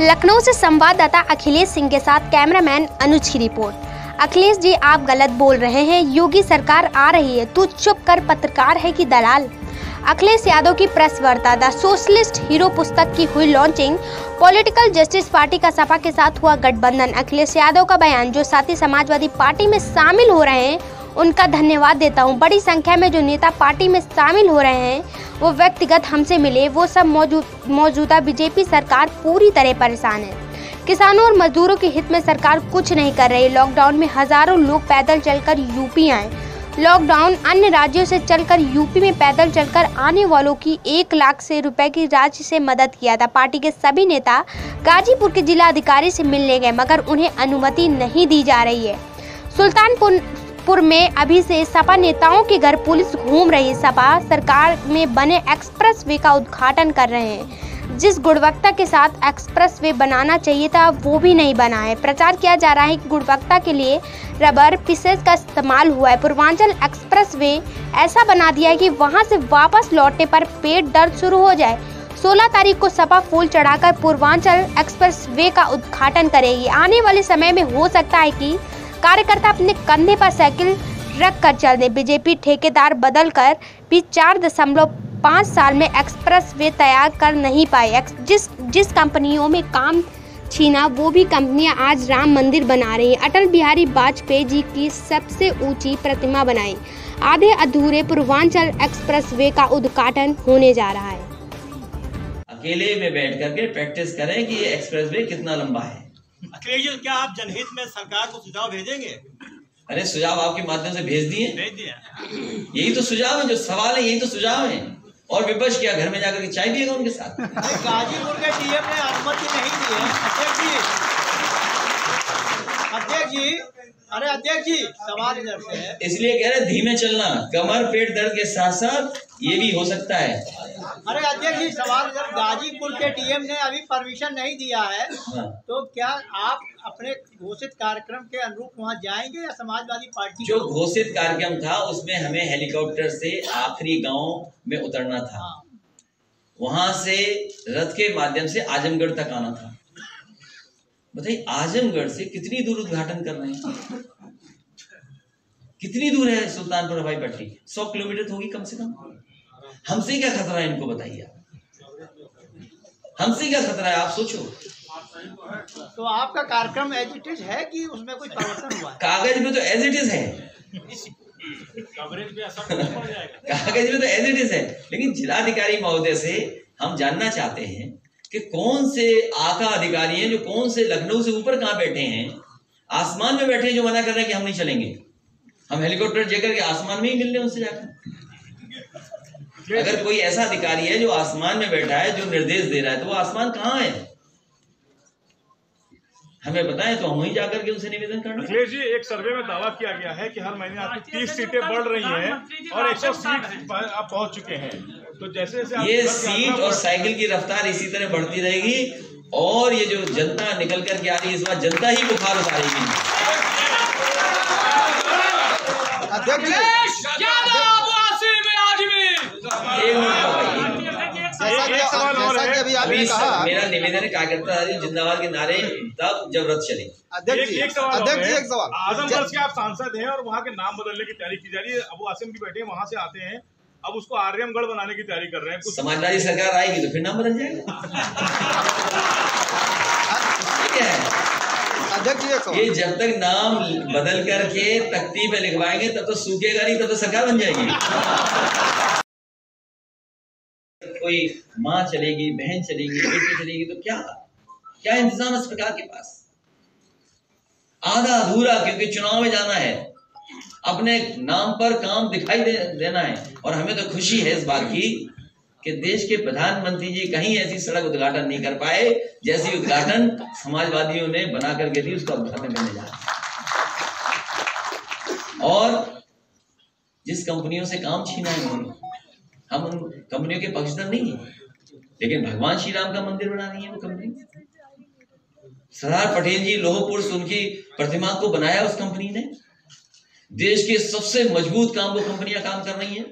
लखनऊ से संवाददाता अखिलेश सिंह के साथ कैमरामैन अनुज की रिपोर्ट। अखिलेश जी, आप गलत बोल रहे हैं। योगी सरकार आ रही है, तू चुप कर, पत्रकार है कि दलाल। अखिलेश यादव की प्रेस वार्ता। द सोशलिस्ट हीरो पुस्तक की हुई लॉन्चिंग। पॉलिटिकल जस्टिस पार्टी का सपा के साथ हुआ गठबंधन। अखिलेश यादव का बयान। जो साथी समाजवादी पार्टी में शामिल हो रहे हैं उनका धन्यवाद देता हूं। बड़ी संख्या में जो नेता पार्टी में शामिल हो रहे हैं वो व्यक्तिगत हमसे मिले। वो सब मौजूदा बीजेपी सरकार पूरी तरह परेशान है। किसानों और मजदूरों के हित में सरकार कुछ नहीं कर रही। लॉकडाउन में हजारों लोग पैदल चलकर यूपी आए। लॉकडाउन अन्य राज्यों से चलकर यूपी में पैदल चलकर आने वालों की 1 लाख से रुपए की राशि से मदद किया था। पार्टी के सभी नेता गाजीपुर के जिला अधिकारी से मिलने गए मगर उन्हें अनुमति नहीं दी जा रही है। सुल्तानपुर में अभी से सपा नेताओं के घर पुलिस घूम रही है। सपा सरकार में बने एक्सप्रेस वे का उद्घाटन कर रहे हैं। जिस गुणवत्ता के साथ एक्सप्रेस वे बनाना चाहिए था वो भी नहीं बना है। प्रचार किया जा रहा है कि गुणवत्ता के लिए रबर पीसेस का इस्तेमाल हुआ है। पूर्वांचल एक्सप्रेस वे ऐसा बना दिया है कि वहां से वापस लौटने पर पेट दर्द शुरू हो जाए। 16 तारीख को सपा फूल चढ़ाकर पूर्वांचल एक्सप्रेस वे का उद्घाटन करेगी। आने वाले समय में हो सकता है कि कार्यकर्ता अपने कंधे पर साइकिल रख कर चल दे। बीजेपी ठेकेदार बदल कर भी 4.5 साल में एक्सप्रेस वे तैयार कर नहीं पाए। जिस कंपनियों में काम छीना वो भी कंपनियां आज राम मंदिर बना रही हैं। अटल बिहारी वाजपेयी जी की सबसे ऊंची प्रतिमा बनाई। आधे अधूरे पूर्वांचल एक्सप्रेस वे का उद्घाटन होने जा रहा है। अकेले में बैठ करके प्रैक्टिस करें कि ये एक्सप्रेस वे कितना लंबा है। अखिलेश जी, क्या आप जनहित में सरकार को सुझाव भेजेंगे? अरे सुझाव आपके माध्यम से भेज दिए। यही तो सुझाव है, जो सवाल है यही तो सुझाव है। और विपक्ष क्या घर में जाकर के चाय पिएगा उनके साथ? गाजीपुर के डीएम ने अनुमति नहीं दी है। अध्यक्ष जी, अरे अध्यक्ष जी, सवाल इधर से है। इसलिए कह रहे धीमे चलना, कमर पेट दर्द के साथ साथ ये भी हो सकता है। अरे अध्यक्ष जी, सवाल इधर, गाजीपुर के डीएम ने अभी परमिशन नहीं दिया है। हाँ। तो क्या आप अपने घोषित कार्यक्रम के अनुरूप वहाँ जाएंगे या समाजवादी पार्टी? जो घोषित कार्यक्रम था उसमें हमें हेलीकॉप्टर से आखिरी गांव में उतरना था। हाँ। वहां से रथ के माध्यम से आजमगढ़ तक आना था। बताइए आजमगढ़ से कितनी दूर उद्घाटन कर रहे हैं? कितनी दूर है सुल्तानपुर हवाई पट्टी? 100 किलोमीटर होगी कम से कम। हमसे क्या खतरा है इनको बताइए। हमसे क्या खतरा है आप सोचो। तो आपका कार्यक्रम एज इट इज है कि उसमें कुछ परिवर्तन हुआ है? कागज में तो एज इट इज है। कागज में तो एज इट इज है, लेकिन जिलाधिकारी महोदय से हम जानना चाहते हैं कि कौन से आका अधिकारी हैं जो कौन से लखनऊ से ऊपर कहां बैठे हैं, आसमान में बैठे हैं, जो मना कर रहे हैं कि हम नहीं चलेंगे। हम हेलीकॉप्टर जेकर के आसमान में ही मिल रहे हैं उनसे जाकर। अगर कोई ऐसा अधिकारी है जो आसमान में बैठा है, जो निर्देश दे रहा है, तो वो आसमान कहाँ है हमें बताएं तो हम वहीं जाकर के उनसे निवेदन करना। अखिलेश जी, एक सर्वे में दावा किया गया है कि हर महीने आपकी 30 सीटें बढ़ रही हैं और 100 सीट आप पहुंच चुके हैं। तो जैसे जैसे ये सीट और साइकिल की रफ्तार इसी तरह बढ़ती रहेगी और ये जो जनता निकल करके आ रही है इस बार जनता ही बुखार उतारेगी। मेरा निवेदन है कार्यकर्ता जिंदाबाद के नारे तब जब रथ चले। अध्यक्ष जी, एक सवाल। आजमगढ़ से आप सांसद हैं और वहाँ के नाम बदलने की तैयारी की जा रही है। अबू आसिम भी बैठे हैं, वहाँ से आते हैं, अब उसको आर्यमगढ़ बनाने की तैयारी कर रहे हैं। समाजवादी सरकार आएगी तो फिर नाम बदल जाएगा। अध्यक्ष जी, ये जब तक नाम बदल करके तख्ती पे लिखवाएंगे तब तो सूखेगा नहीं, तब तो सरकार बन जाएगी। कोई माँ चलेगी, बहन चलेगी, बेटी चलेगी, तो क्या इंतजाम है सरकार के पास? आधा अधूरा, क्योंकि चुनाव में जाना है, अपने नाम पर काम दिखाई देना है। और हमें तो खुशी है इस बात की कि देश के प्रधानमंत्री जी कहीं ऐसी सड़क उद्घाटन नहीं कर पाए जैसी उद्घाटन समाजवादियों ने बना करके दी, उसका उद्घाटन करने जा रहे हैं। और जिस कंपनियों से काम छीना है उन्होंने, हम उन कंपनियों के पक्षधर नहीं है, लेकिन भगवान श्री राम का मंदिर बना रही है वो कंपनी। सरदार पटेल जी लौह पुरुष, उनकी प्रतिमा को बनाया उस कंपनी ने। देश के सबसे मजबूत काम वो कंपनियां काम कर रही हैं।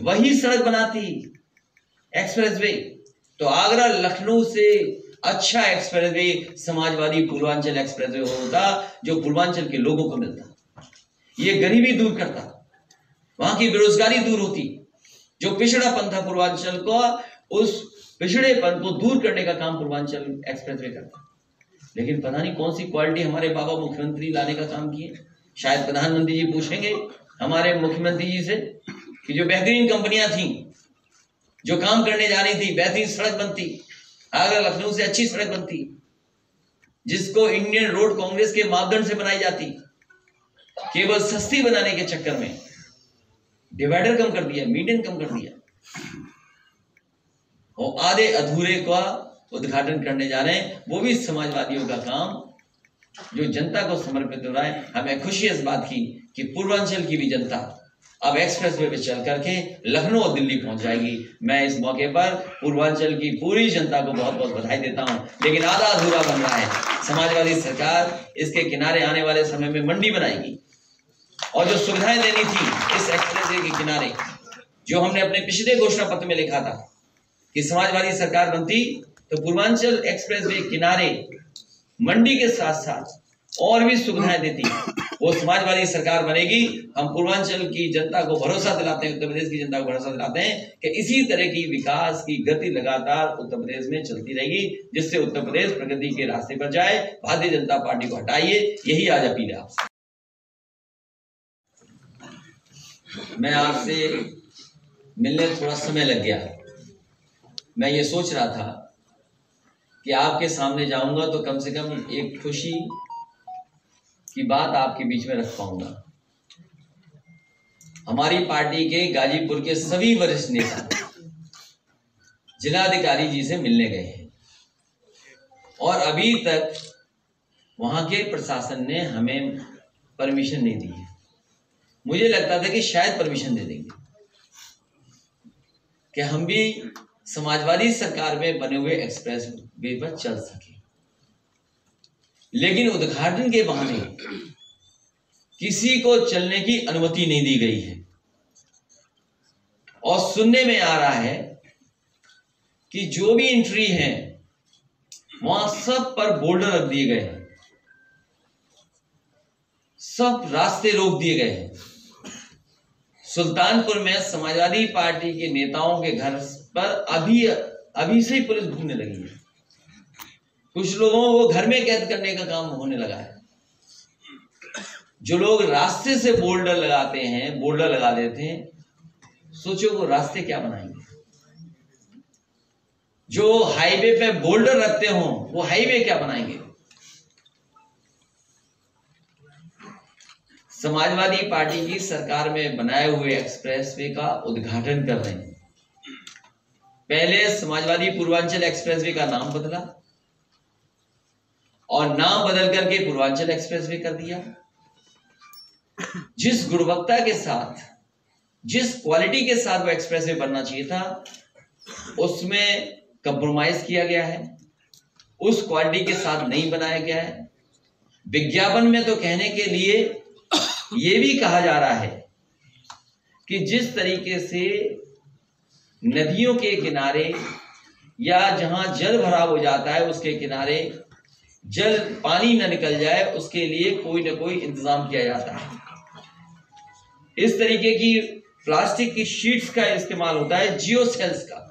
वही सड़क बनाती एक्सप्रेस वे, तो आगरा लखनऊ से अच्छा एक्सप्रेसवे समाजवादी पूर्वांचल एक्सप्रेसवे होता जो पूर्वांचल के लोगों को मिलता, ये गरीबी दूर करता, वहां की बेरोजगारी दूर होती, जो पिछड़ापन था पूर्वांचल को, उस पिछड़ेपन को दूर करने का काम पूर्वांचल एक्सप्रेसवे करता। लेकिन पता नहीं कौन सी क्वालिटी हमारे बाबा मुख्यमंत्री लाने का काम किए। शायद प्रधानमंत्री जी पूछेंगे हमारे मुख्यमंत्री जी से कि जो बेहतरीन कंपनियां थी, जो काम करने जा रही थी, बेहतरीन सड़क बनती, आगरा लखनऊ से अच्छी सड़क बनती, जिसको इंडियन रोड कांग्रेस के मापदंड से बनाई जाती, केवल सस्ती बनाने के चक्कर में डिवाइडर कम कर दिया, मीडियन कम कर दिया, और आधे अधूरे का उद्घाटन करने जा रहे हैं, वो भी समाजवादियों का काम जो जनता को समर्पित हो रहा है। हमें खुशी इस बात की कि पूर्वांचल की भी जनता अब एक्सप्रेसवे पे चल करके लखनऊ और दिल्ली पहुंच जाएगी। मैं इस मौके पर पूर्वांचल की पूरी जनता को बहुत बहुत बधाई देता हूं। लेकिन आधा अधूरा बन रहा है। समाजवादी सरकार इसके किनारे आने वाले समय में मंडी बनाएगी, और जो सुविधाएं देनी थी इस एक्सप्रेसवे के किनारे, जो हमने अपने पिछले घोषणा पत्र में लिखा था कि समाजवादी सरकार बनती तो पूर्वांचल एक्सप्रेसवे किनारे मंडी के साथ साथ और भी सुविधाएं देती, वो समाजवादी सरकार बनेगी। हम पूर्वांचल की जनता को भरोसा दिलाते हैं, उत्तर प्रदेश की जनता को भरोसा दिलाते हैं कि इसी तरह की विकास की गति लगातार उत्तर प्रदेश में चलती रहेगी, जिससे उत्तर प्रदेश प्रगति के रास्ते पर जाए। भारतीय जनता पार्टी को हटाइए, यही आज अपील है आपसे। मैं आपसे मिलने थोड़ा समय लग गया। मैं ये सोच रहा था कि आपके सामने जाऊंगा तो कम से कम एक खुशी की बात आपके बीच में रख पाऊंगा। हमारी पार्टी के गाजीपुर के सभी वरिष्ठ नेता जिलाधिकारी जी से मिलने गए हैं, और अभी तक वहां के प्रशासन ने हमें परमिशन नहीं दी है। मुझे लगता था कि शायद परमिशन दे देंगे कि हम भी समाजवादी सरकार में बने हुए एक्सप्रेस वे पर चल सके, लेकिन उद्घाटन के बहाने किसी को चलने की अनुमति नहीं दी गई है। और सुनने में आ रहा है कि जो भी एंट्री है वहां सब पर बोल्डर रख दिए गए हैं, सब रास्ते रोक दिए गए हैं। सुल्तानपुर में समाजवादी पार्टी के नेताओं के घर पर अभी से ही पुलिस घूमने लगी है। कुछ लोगों को घर में कैद करने का काम होने लगा है। जो लोग रास्ते से बोल्डर लगाते हैं, बोल्डर लगा देते हैं, सोचो वो रास्ते क्या बनाएंगे। जो हाईवे पे बोल्डर रखते हो वो हाईवे क्या बनाएंगे। समाजवादी पार्टी की सरकार में बनाए हुए एक्सप्रेसवे का उद्घाटन कर रहे हैं। पहले समाजवादी पूर्वांचल एक्सप्रेसवे का नाम बदला, और नाम बदल करके पूर्वांचल एक्सप्रेसवे कर दिया। जिस गुणवत्ता के साथ, जिस क्वालिटी के साथ वो एक्सप्रेसवे बनना चाहिए था, उसमें कंप्रोमाइज किया गया है, उस क्वालिटी के साथ नहीं बनाया गया है। विज्ञापन में तो कहने के लिए ये भी कहा जा रहा है कि जिस तरीके से नदियों के किनारे या जहां जल भराव हो जाता है उसके किनारे जल पानी न निकल जाए, उसके लिए कोई ना कोई इंतजाम किया जाता है। इस तरीके की प्लास्टिक की शीट्स का इस्तेमाल होता है, जियो सेल्स का,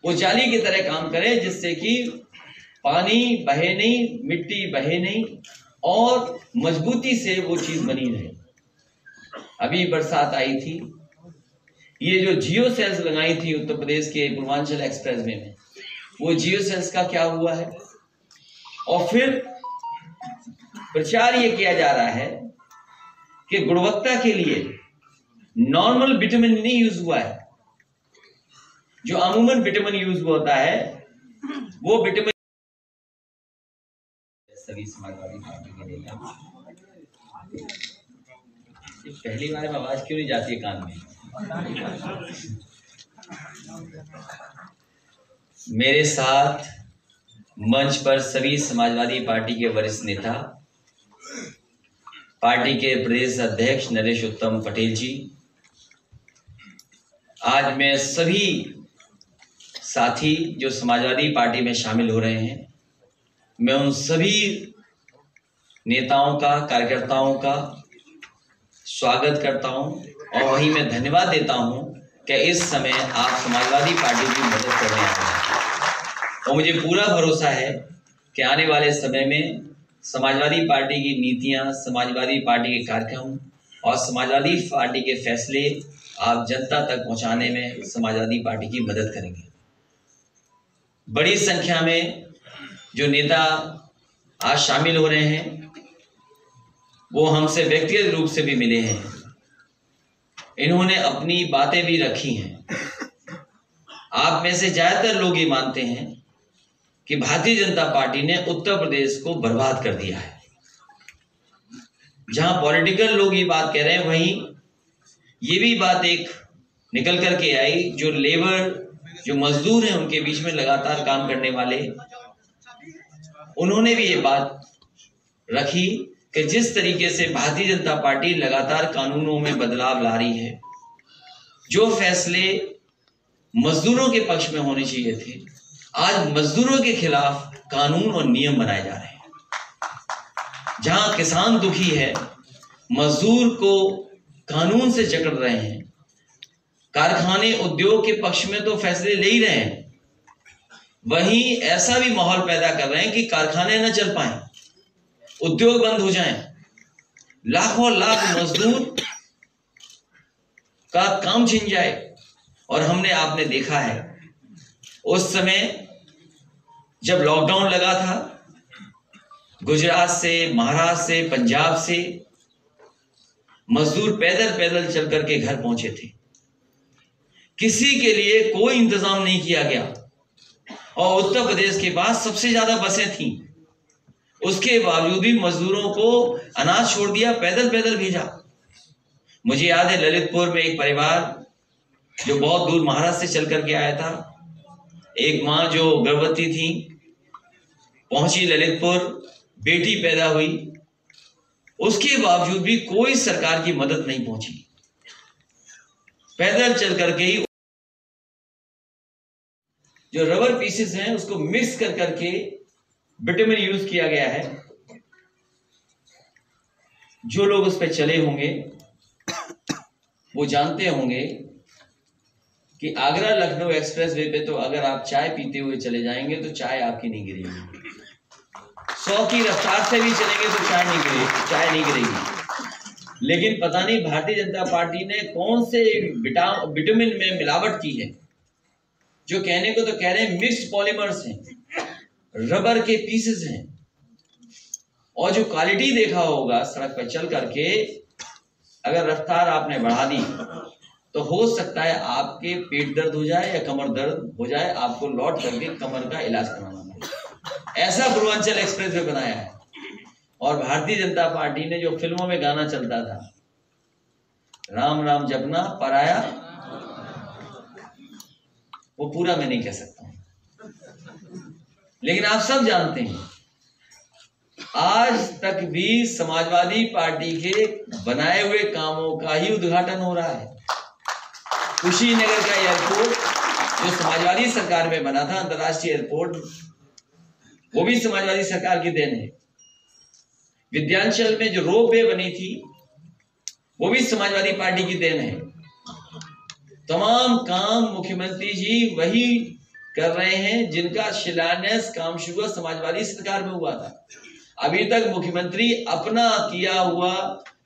वो जाली की तरह काम करे, जिससे कि पानी बहे नहीं, मिट्टी बहे नहीं, और मजबूती से वो चीज बनी रहे। अभी बरसात आई थी, ये जो जियो सेल्स लगाई थी उत्तर प्रदेश के पूर्वांचल एक्सप्रेसवे में, वो जियो सेल्स का क्या हुआ है। और फिर प्रचार ये किया जा रहा है कि गुणवत्ता के लिए नॉर्मल विटामिन नहीं यूज हुआ है, जो अमूमन विटामिन यूज होता है वो विटामिन। सभी समाजवादी पार्टी के नेता, पहली बार में आवाज क्यों नहीं जाती है कान में। मेरे साथ मंच पर सभी समाजवादी पार्टी के वरिष्ठ नेता, पार्टी के प्रदेश अध्यक्ष नरेश उत्तम पटेल जी, आज मैं सभी साथी जो समाजवादी पार्टी में शामिल हो रहे हैं, मैं उन सभी नेताओं का, कार्यकर्ताओं का स्वागत करता हूं और वहीं मैं धन्यवाद देता हूं कि इस समय आप समाजवादी पार्टी की मदद करने आए हैं। और मुझे पूरा भरोसा है कि आने वाले समय में समाजवादी पार्टी की नीतियां, समाजवादी पार्टी के कार्यक्रम और समाजवादी पार्टी के फैसले आप जनता तक पहुंचाने में समाजवादी पार्टी की मदद करेंगे। बड़ी संख्या में जो नेता आज शामिल हो रहे हैं वो हमसे व्यक्तिगत रूप से भी मिले हैं। इन्होंने अपनी बातें भी रखी हैं। आप में से ज्यादातर लोग ये मानते हैं कि भारतीय जनता पार्टी ने उत्तर प्रदेश को बर्बाद कर दिया है। जहां पॉलिटिकल लोग ये बात कह रहे हैं, वहीं ये भी बात एक निकल करके आई, जो लेबर, जो मजदूर हैं, उनके बीच में लगातार काम करने वाले, उन्होंने भी ये बात रखी कि जिस तरीके से भारतीय जनता पार्टी लगातार कानूनों में बदलाव ला रही है, जो फैसले मजदूरों के पक्ष में होने चाहिए थे, आज मजदूरों के खिलाफ कानून और नियम बनाए जा रहे हैं। जहां किसान दुखी है, मजदूर को कानून से जकड़ रहे हैं, कारखाने उद्योग के पक्ष में तो फैसले ले ही रहे हैं, वहीं ऐसा भी माहौल पैदा कर रहे हैं कि कारखाने न चल पाए, उद्योग बंद हो जाएं, लाखों लाख मजदूर का काम छिन जाए। और हमने, आपने देखा है उस समय जब लॉकडाउन लगा था, गुजरात से, महाराष्ट्र से, पंजाब से मजदूर पैदल पैदल चल करके घर पहुंचे थे। किसी के लिए कोई इंतजाम नहीं किया गया और उत्तर प्रदेश के पास सबसे ज्यादा बसें थीं। उसके बावजूद भी मजदूरों को अनाज छोड़ दिया, पैदल पैदल भेजा। मुझे याद है ललितपुर में एक परिवार जो बहुत दूर महाराष्ट्र से चल करके आया था, एक माँ जो गर्भवती थी, पहुंची ललितपुर, बेटी पैदा हुई, उसके बावजूद भी कोई सरकार की मदद नहीं पहुंची। पैदल चल करके ही जो रबर पीसेस हैं उसको मिक्स कर करके विटामिन यूज किया गया है। जो लोग उस पर चले होंगे वो जानते होंगे कि आगरा लखनऊ एक्सप्रेस वे पे तो अगर आप चाय पीते हुए चले जाएंगे तो चाय आपकी नहीं गिरेगी। 100 की रफ्तार से भी चलेंगे तो चाय नहीं गिरेगी। लेकिन पता नहीं भारतीय जनता पार्टी ने कौन से विटामिन में मिलावट की है, जो कहने को तो कह रहे हैं मिक्स्ड पॉलीमर्स हैं, रबर के पीसेस हैं। और जो क्वालिटी देखा होगा सड़क पर चल करके, अगर रफ्तार आपने बढ़ा दी तो हो सकता है आपके पेट दर्द हो जाए या कमर दर्द हो जाए, आपको लौट करके कमर का इलाज कराना पड़े। ऐसा पूर्वांचल एक्सप्रेस वे बनाया है। और भारतीय जनता पार्टी ने जो फिल्मों में गाना चलता था, राम राम जपना पराया, वो पूरा मैं नहीं कह सकता हूं, लेकिन आप सब जानते हैं आज तक भी समाजवादी पार्टी के बनाए हुए कामों का ही उद्घाटन हो रहा है। कुशीनगर का एयरपोर्ट जो समाजवादी सरकार में बना था, अंतर्राष्ट्रीय एयरपोर्ट, वो भी समाजवादी सरकार की देन है। विद्यांचल में जो रोपवे बनी थी वो भी समाजवादी पार्टी की देन है। तमाम काम मुख्यमंत्री जी वही कर रहे हैं जिनका शिलान्यास, काम शुरू समाजवादी सरकार में हुआ था। अभी तक मुख्यमंत्री अपना किया हुआ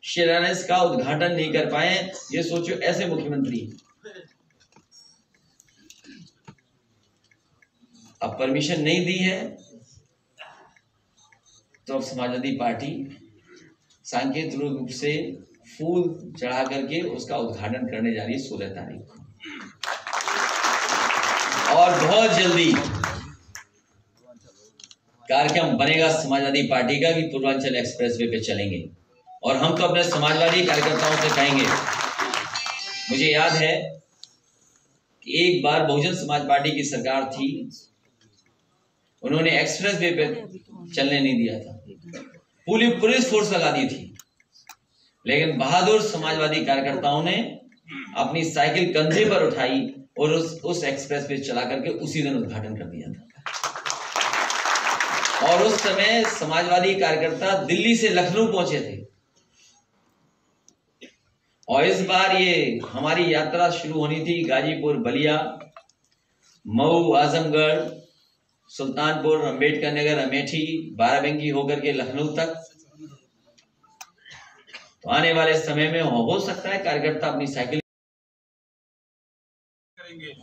शिलान्यास का उद्घाटन नहीं कर पाए। ये सोचो, ऐसे मुख्यमंत्री। अब परमिशन नहीं दी है तो अब समाजवादी पार्टी सांकेतिक रूप से फूल चढ़ा करके उसका उद्घाटन करने जा रही है 16 तारीख को। और बहुत जल्दी कार्यक्रम बनेगा समाजवादी पार्टी का कि पूर्वांचल एक्सप्रेसवे पे चलेंगे। और हम तो अपने समाजवादी कार्यकर्ताओं से कहेंगे, मुझे याद है कि एक बार बहुजन समाज पार्टी की सरकार थी, उन्होंने एक्सप्रेसवे पे चलने नहीं दिया था, पूरी पुलिस फोर्स लगा दी थी, लेकिन बहादुर समाजवादी कार्यकर्ताओं ने अपनी साइकिल कंधे पर उठाई और उस एक्सप्रेस पे चला करके उसी दिन उद्घाटन कर दिया था। और उस समय समाजवादी कार्यकर्ता दिल्ली से लखनऊ पहुंचे थे। और इस बार ये हमारी यात्रा शुरू होनी थी गाजीपुर, बलिया, मऊ, आजमगढ़, सुल्तानपुर, अंबेडकर नगर, अमेठी, बाराबंकी होकर के लखनऊ तक। तो आने वाले समय में हो सकता है कार्यकर्ता अपनी साइकिल करेंगे।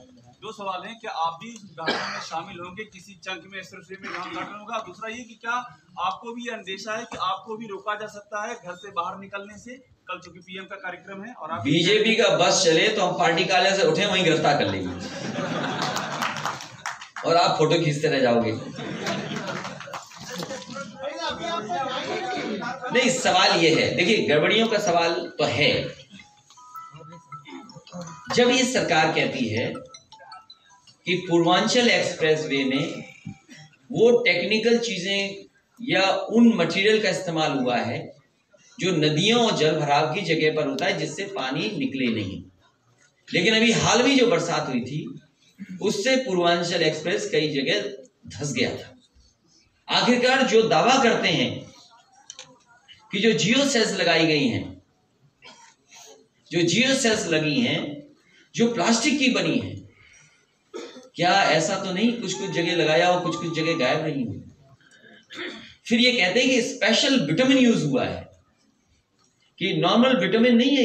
दो सवाल हैं, क्या आप भी उद्घाटन में शामिल होंगे किसी चंक में एक्सप्रेसवे में जहां उद्घाटन होगा? दूसरा ये कि क्या आपको भी अंदेशा है कि आपको भी रोका जा सकता है घर से बाहर निकलने से? कल चूंकि पीएम का कार्यक्रम है और आप बीजेपी का बस चले तो हम पार्टी कार्यालय से उठे वहीं गिरफ्तार कर लेंगे और आप फोटो खींचते रह जाओगे। नहीं, सवाल ये है, देखिए गड़बड़ियों का सवाल तो है। जब ये सरकार कहती है कि पूर्वांचल एक्सप्रेसवे में वो टेक्निकल चीजें या उन मटेरियल का इस्तेमाल हुआ है जो नदियों और जल भराव की जगह पर होता है जिससे पानी निकले नहीं, लेकिन अभी हाल में जो बरसात हुई थी उससे पूर्वांचल एक्सप्रेस कई जगह धंस गया था। आखिरकार जो दावा करते हैं कि जो जियो सेल्स लगाई गई हैं, जो जियो सेल्स लगी हैं, जो प्लास्टिक की बनी है, क्या ऐसा तो नहीं कुछ कुछ जगह लगाया और कुछ कुछ जगह गायब रही हो? फिर ये कहते हैं कि स्पेशल विटामिन यूज हुआ है, कि नॉर्मल विटामिन नहीं है,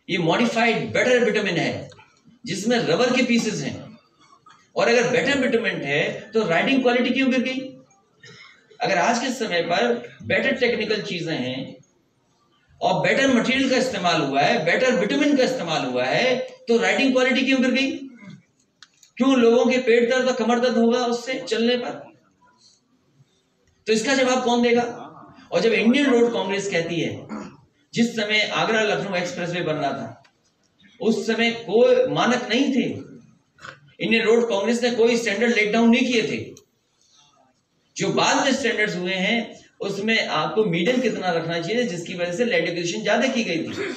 ये मॉडिफाइड बेटर विटामिन है जिसमें रबर के पीसेस हैं। और अगर बेटर विटामिन है तो राइडिंग क्वालिटी क्यों गिर गई? अगर आज के समय पर बेटर टेक्निकल चीजें हैं और बेटर मटेरियल का इस्तेमाल हुआ है, बेटर विटामिन का इस्तेमाल हुआ है, तो राइडिंग क्वालिटी क्यों गिर गई? क्यों लोगों के पेट दर्द और कमर दर्द होगा उससे चलने पर? तो इसका जवाब कौन देगा? और जब इंडियन रोड कांग्रेस कहती है, जिस समय आगरा लखनऊ एक्सप्रेसवे बन रहा था उस समय कोई मानक नहीं थे, इंडियन रोड कांग्रेस ने कोई स्टैंडर्ड लेट डाउन नहीं किए थे। जो बाद में स्टैंडर्ड्स हुए हैं उसमें आपको मीडियम कितना रखना चाहिए, जिसकी वजह से लैंड एक्विजिशन ज्यादा की गई थी।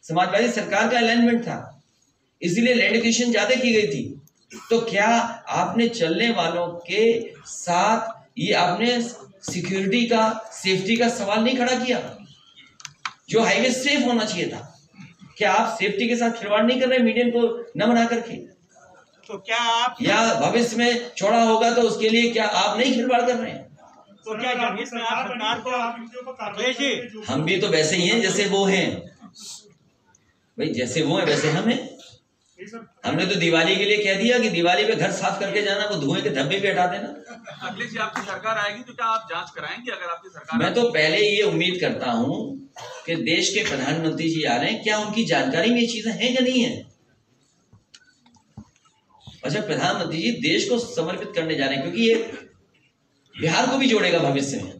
समाजवादी सरकार का अलाइनमेंट था, इसीलिए लैंड एक्विजिशन ज्यादा की गई थी। तो क्या आपने चलने वालों के साथ ये आपने सिक्योरिटी का, सेफ्टी का सवाल नहीं खड़ा किया? जो हाईवे सेफ होना चाहिए था, क्या आप सेफ्टी के साथ खिलवाड़ नहीं कर रहे मीडियम को न बना करके? तो क्या आप या भविष्य में छोड़ा होगा तो उसके लिए क्या आप नहीं खिलवाड़ कर रहे हैं? तो क्या जब इसमें आप सरकार को हम भी तो वैसे ही हैं जैसे वो हैं भाई, जैसे वो हैं वैसे हम हैं। हमने तो दिवाली के लिए कह दिया कि दिवाली पे घर साफ करके जाना, वो धुएं के धब्बे भी हटा देना। अखिलेश जी, आपकी सरकार आएगी तो क्या आप जांच कराएंगे? अगर आपकी सरकार मैं तो पहले ये उम्मीद करता हूं कि देश के प्रधानमंत्री जी आ रहे हैं, क्या उनकी जानकारी में ये चीजें हैं या नहीं है? अच्छा, प्रधानमंत्री जी देश को समर्पित करने जा रहे हैं, क्योंकि ये बिहार को भी जोड़ेगा भविष्य में।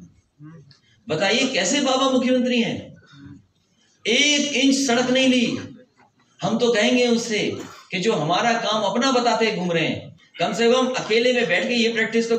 बताइए कैसे बाबा मुख्यमंत्री हैं, 1 इंच सड़क नहीं ली। हम तो कहेंगे उससे कि जो हमारा काम अपना बताते घूम रहे हैं, कम से कम अकेले में बैठ के ये प्रैक्टिस तो